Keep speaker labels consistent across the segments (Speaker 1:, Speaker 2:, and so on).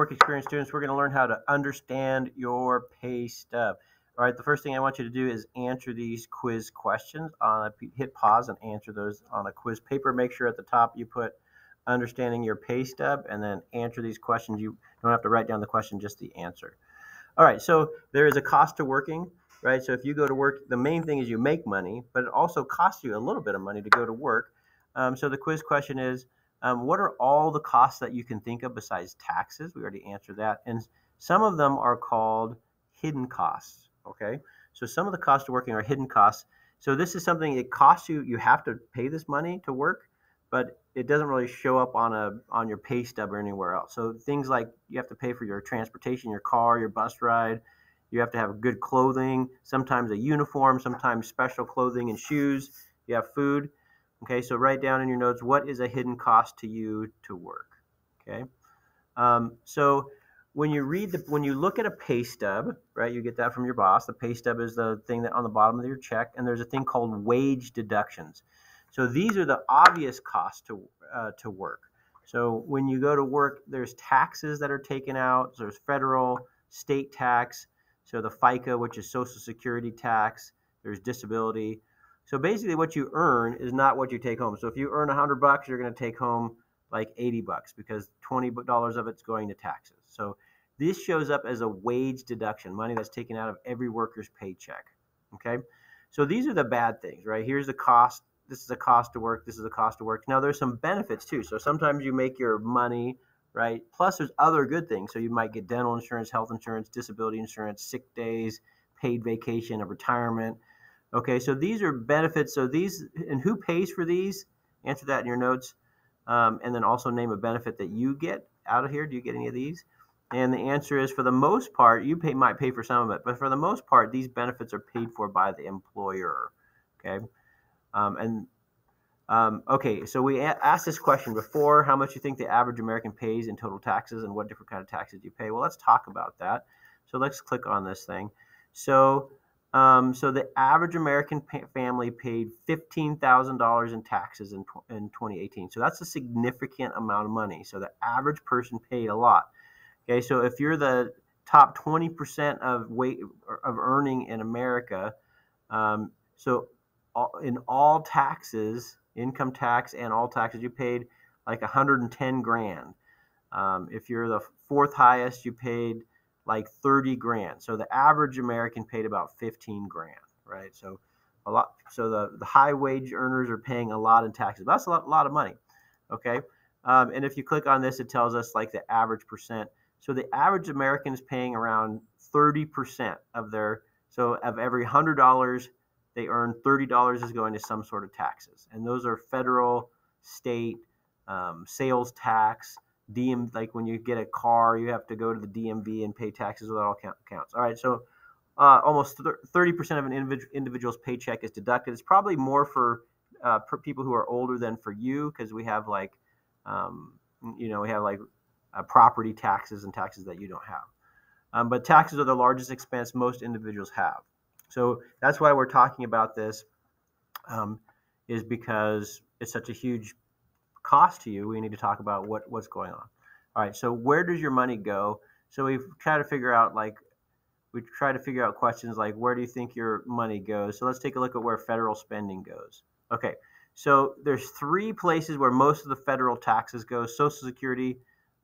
Speaker 1: work experience students, we're going to learn how to understand your pay stub. All right, the first thing I want you to do is answer these quiz questions. Hit pause and answer those on a quiz paper. Make sure at the top you put understanding your pay stub and then answer these questions. You don't have to write down the question, just the answer. All right, so there is a cost to working, right? So if you go to work, the main thing is you make money, but it also costs you a little bit of money to go to work. So the quiz question is, what are all the costs that you can think of besides taxes? We already answered that. And some of them are called hidden costs, okay? So some of the costs of working are hidden costs. So this is something it costs you, you have to pay this money to work, but it doesn't really show up on your pay stub or anywhere else. So things like you have to pay for your transportation, your car, your bus ride. You have to have good clothing, sometimes a uniform, sometimes special clothing and shoes. You have food. Okay, so write down in your notes, what is a hidden cost to you to work? Okay, so when you look at a pay stub, right, you get that from your boss. The pay stub is the thing that on the bottom of your check, and there's a thing called wage deductions. So these are the obvious costs to work. So when you go to work, there's taxes that are taken out. So there's federal, state tax. So the FICA, which is Social Security tax. There's disability. So basically what you earn is not what you take home. So if you earn $100, you're going to take home like $80 because $20 of it's going to taxes. So this shows up as a wage deduction, money that's taken out of every worker's paycheck. Okay. So these are the bad things, right? Here's the cost. This is a cost to work. This is a cost to work. Now there's some benefits too. So sometimes you make your money, right? Plus there's other good things. So you might get dental insurance, health insurance, disability insurance, sick days, paid vacation, a retirement. Okay, so these are benefits. So these, and who pays for these? Answer that in your notes. And then also name a benefit that you get out of here. Do you get any of these? And the answer is, for the most part, you might pay for some of it, but for the most part, these benefits are paid for by the employer. Okay. Okay, so we asked this question before: how much you think the average American pays in total taxes, and what different kind of taxes you pay? Well, let's talk about that. So let's click on this thing. So the average American family paid $15,000 in taxes in 2018. So that's a significant amount of money. So the average person paid a lot. Okay, so if you're the top 20% of earning in America, in all taxes, income tax and all taxes, you paid like 110 grand. If you're the fourth highest, you paid like 30 grand. So the average American paid about 15 grand, right? So a lot. So the high wage earners are paying a lot in taxes. But that's a lot of money, okay? And if you click on this, it tells us like the average percent. So the average American is paying around 30% of so of every $100 they earn, $30 is going to some sort of taxes. And those are federal, state, sales tax, like when you get a car, you have to go to the DMV and pay taxes. That all counts. All right, so almost 30% of an individual's paycheck is deducted. It's probably more for people who are older than for you, because we have like, property taxes and taxes that you don't have. But taxes are the largest expense most individuals have. So that's why we're talking about this, is because it's such a huge cost to you. We need to talk about what's going on. All right, so where does your money go? So we try to figure out questions like, where do you think your money goes? So let's take a look at where federal spending goes. Okay, so there's 3 places where most of the federal taxes go: Social Security,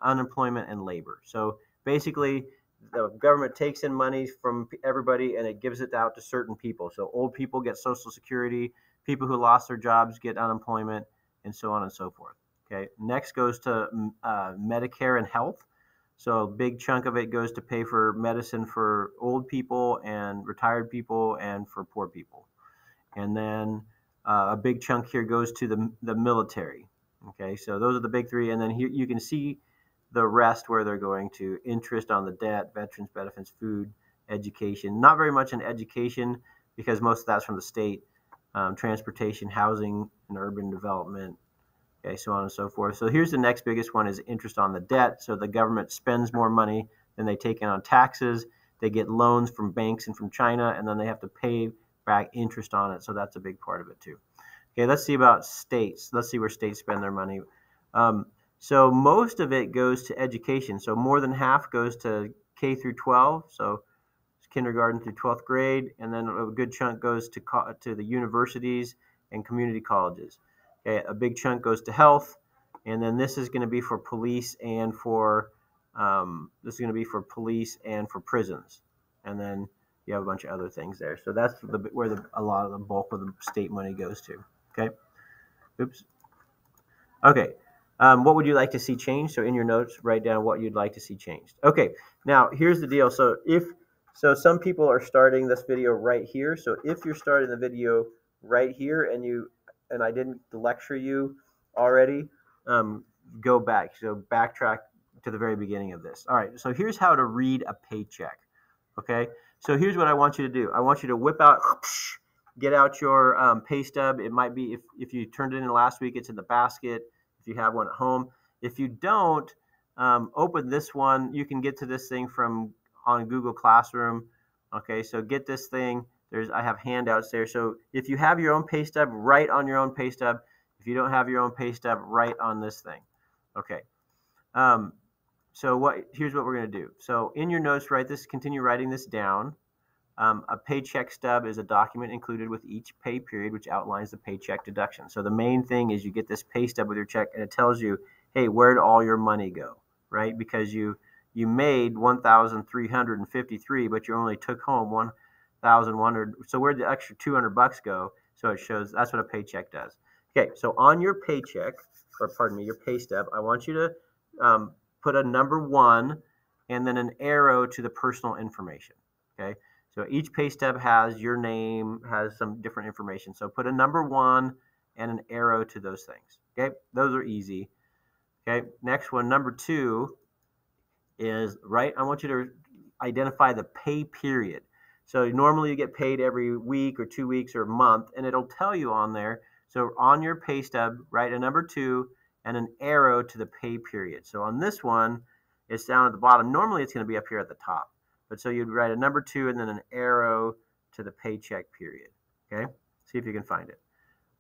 Speaker 1: unemployment, and labor. So basically, the government takes in money from everybody and it gives it out to certain people. So old people get Social Security, people who lost their jobs get unemployment, and so on and so forth. Okay. Next goes to Medicare and Health. So a big chunk of it goes to pay for medicine for old people and retired people and for poor people. And then a big chunk here goes to the military. Okay. So those are the big 3. And then here you can see the rest where they're going to: interest on the debt, veterans benefits, food, education. Not very much in education because most of that's from the state. Transportation, housing, and urban development, okay, so on and so forth. So here's the next biggest one, is interest on the debt. So the government spends more money than they take in on taxes. They get loans from banks and from China, and then they have to pay back interest on it. So that's a big part of it too. Okay, let's see about states. Let's see where states spend their money. So most of it goes to education. So more than half goes to K through 12. So kindergarten through 12th grade, and then a good chunk goes to the universities and community colleges. Okay, a big chunk goes to health, and then this is going to be for police and for prisons, and then you have a bunch of other things there. So that's where a lot of the bulk of the state money goes to. Okay. Oops. Okay. What would you like to see changed? So in your notes, write down what you'd like to see changed. Okay. Now here's the deal. So some people are starting this video right here. So if you're starting the video right here and I didn't lecture you already, go back. So backtrack to the very beginning of this. All right. So here's how to read a paycheck. Okay. So here's what I want you to do. I want you to get out your pay stub. It might be if you turned it in last week, it's in the basket. If you have one at home, if you don't, open this one. You can get to this thing from on Google Classroom. Okay, so get this thing. I have handouts there. So if you have your own pay stub, write on your own pay stub. If you don't have your own pay stub, write on this thing. Okay. Here's what we're going to do. So in your notes, continue writing this down. A paycheck stub is a document included with each pay period, which outlines the paycheck deduction. So the main thing is you get this pay stub with your check, and it tells you, hey, where did all your money go, right? Because you made $1,353, but you only took home $1,100. So where did the extra $200 go? So it shows that's what a paycheck does. Okay, so on your paycheck, your pay stub, I want you to put a number 1 and then an arrow to the personal information. Okay. So each pay stub has your name, has some different information. So put a number 1 and an arrow to those things. Okay, those are easy. Okay, next one, number 2 is I want you to identify the pay period. So normally you get paid every week or 2 weeks or a month, and it'll tell you on there. So on your pay stub, write a number 2 and an arrow to the pay period. So on this one, it's down at the bottom. Normally it's going to be up here at the top. But so you'd write a number 2 and then an arrow to the paycheck period. Okay? See if you can find it.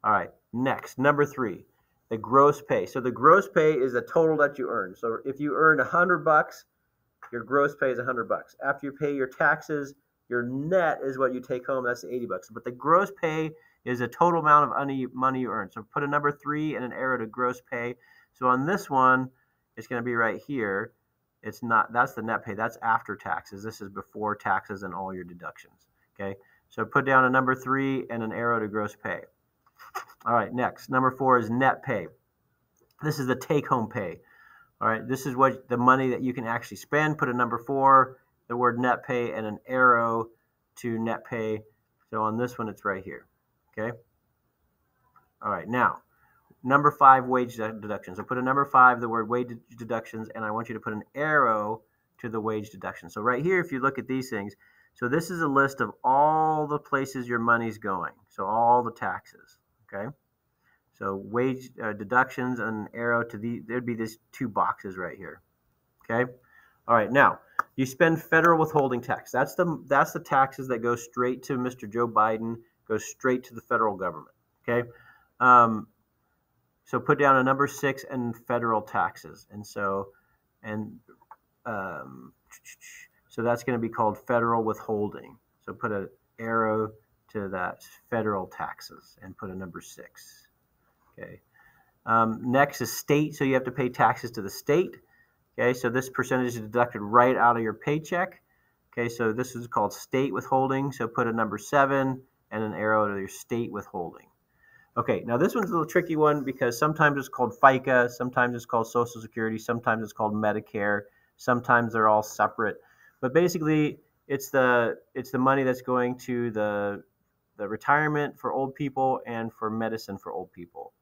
Speaker 1: All right. Next, number 3, the gross pay. So the gross pay is the total that you earn. So if you earn $100, your gross pay is $100. After you pay your taxes, your net is what you take home. That's the $80. But the gross pay is the total amount of money you earn. So put a number 3 and an arrow to gross pay. So on this one, it's going to be right here. It's not, that's the net pay. That's after taxes. This is before taxes and all your deductions. Okay. So put down a number 3 and an arrow to gross pay. All right. Next, number 4 is net pay. This is the take home pay. All right. This is what the money that you can actually spend. Put a number 4, the word net pay, and an arrow to net pay. So on this one, it's right here. Okay. All right. Now, number 5, wage deductions. So put a number 5, the word wage deductions, and I want you to put an arrow to the wage deduction. So right here, if you look at these things, so this is a list of all the places your money's going. So all the taxes, okay? So wage deductions and an arrow to there'd be these 2 boxes right here, okay? All right, now, you spend federal withholding tax. That's the taxes that go straight to Mr. Joe Biden, go straight to the federal government, okay? So put down a number 6 and federal taxes. So that's going to be called federal withholding. So put an arrow to that federal taxes and put a number 6. Okay. Next is state. So you have to pay taxes to the state. Okay. So this percentage is deducted right out of your paycheck. Okay. So this is called state withholding. So put a number 7 and an arrow to your state withholding. Okay, now this one's a little tricky one because sometimes it's called FICA, sometimes it's called Social Security, sometimes it's called Medicare, sometimes they're all separate. But basically, it's the money that's going to the retirement for old people and for medicine for old people.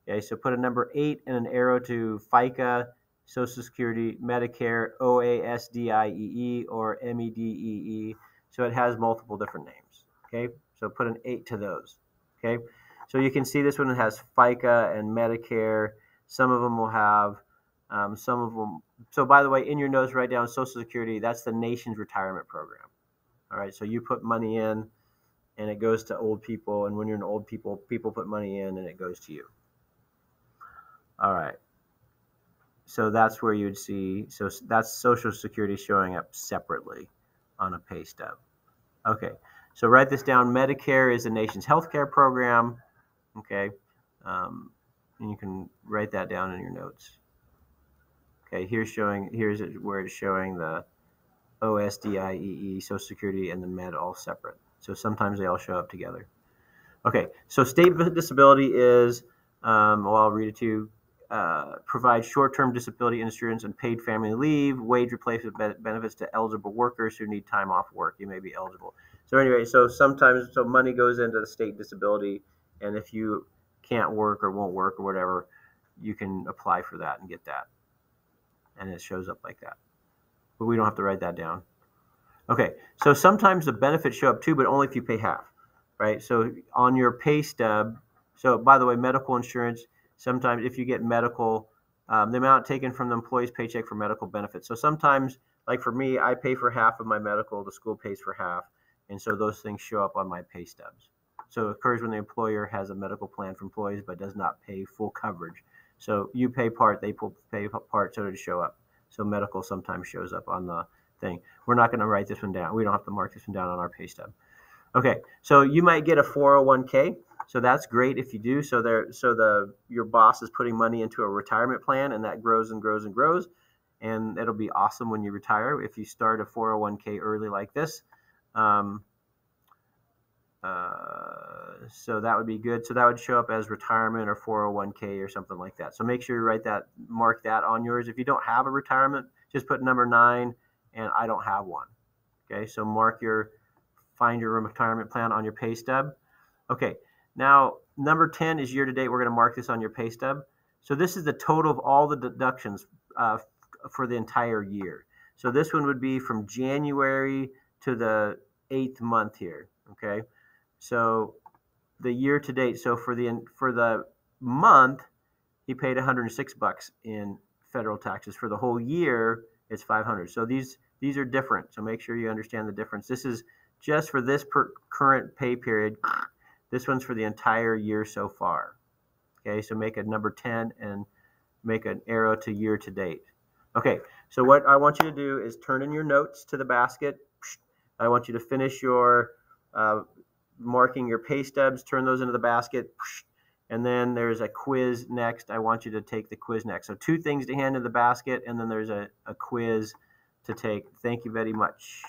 Speaker 1: Okay, so put a number 8 and an arrow to FICA, Social Security, Medicare, OASDIEE, or MEDEE. So it has multiple different names. Okay, so put an 8 to those. Okay. So you can see this one has FICA and Medicare. Some of them will have, some of them. So by the way, in your notes, write down Social Security. That's the nation's retirement program. All right. So you put money in, and it goes to old people. And when you're an old people put money in, and it goes to you. All right. So that's where you'd see, so that's Social Security showing up separately on a pay stub. Okay, so write this down. Medicare is the nation's healthcare program. Okay, and you can write that down in your notes. Okay, here's where it's showing the OSDIEE, Social Security, and the Med all separate. So sometimes they all show up together. Okay, so state disability is, well, I'll read it to you. Provide short-term disability insurance and paid family leave, wage replacement benefits to eligible workers who need time off work. You may be eligible. So anyway, so sometimes money goes into the state disability, and if you can't work or won't work or whatever, you can apply for that and get that, and it shows up like that. But we don't have to write that down. Okay, so sometimes the benefits show up too, but only if you pay half, right? So on your pay stub, so by the way, medical insurance, sometimes if you get medical, the amount taken from the employee's paycheck for medical benefits. So sometimes, like for me, I pay for half of my medical, the school pays for half, and so those things show up on my pay stubs. So it occurs when the employer has a medical plan for employees but does not pay full coverage. So you pay part, they pay part, so to show up. So medical sometimes shows up on the thing. We're not going to write this one down. We don't have to mark this one down on our pay stub. Okay, so you might get a 401k. So that's great if you do. So your boss is putting money into a retirement plan, and that grows and grows and grows, and it'll be awesome when you retire if you start a 401k early like this. So that would be good. So that would show up as retirement or 401k or something like that. So make sure you mark that on yours. If you don't have a retirement, just put number 9 and I don't have one. Okay, so find your retirement plan on your pay stub. Okay, now number 10 is year to date. We're going to mark this on your pay stub. So this is the total of all the deductions for the entire year. So this one would be from January to the 8th month here. Okay, so the year to date. So for the month, he paid $106 in federal taxes. For the whole year, it's $500. So these are different. So make sure you understand the difference. This is just for this current pay period. This one's for the entire year so far. Okay, so make a number 10 and make an arrow to year to date. Okay, so what I want you to do is turn in your notes to the basket. I want you to finish your marking your pay stubs, turn those into the basket, and then there's a quiz next. I want you to take the quiz next. So 2 things to hand in the basket, and then there's a quiz to take. Thank you very much.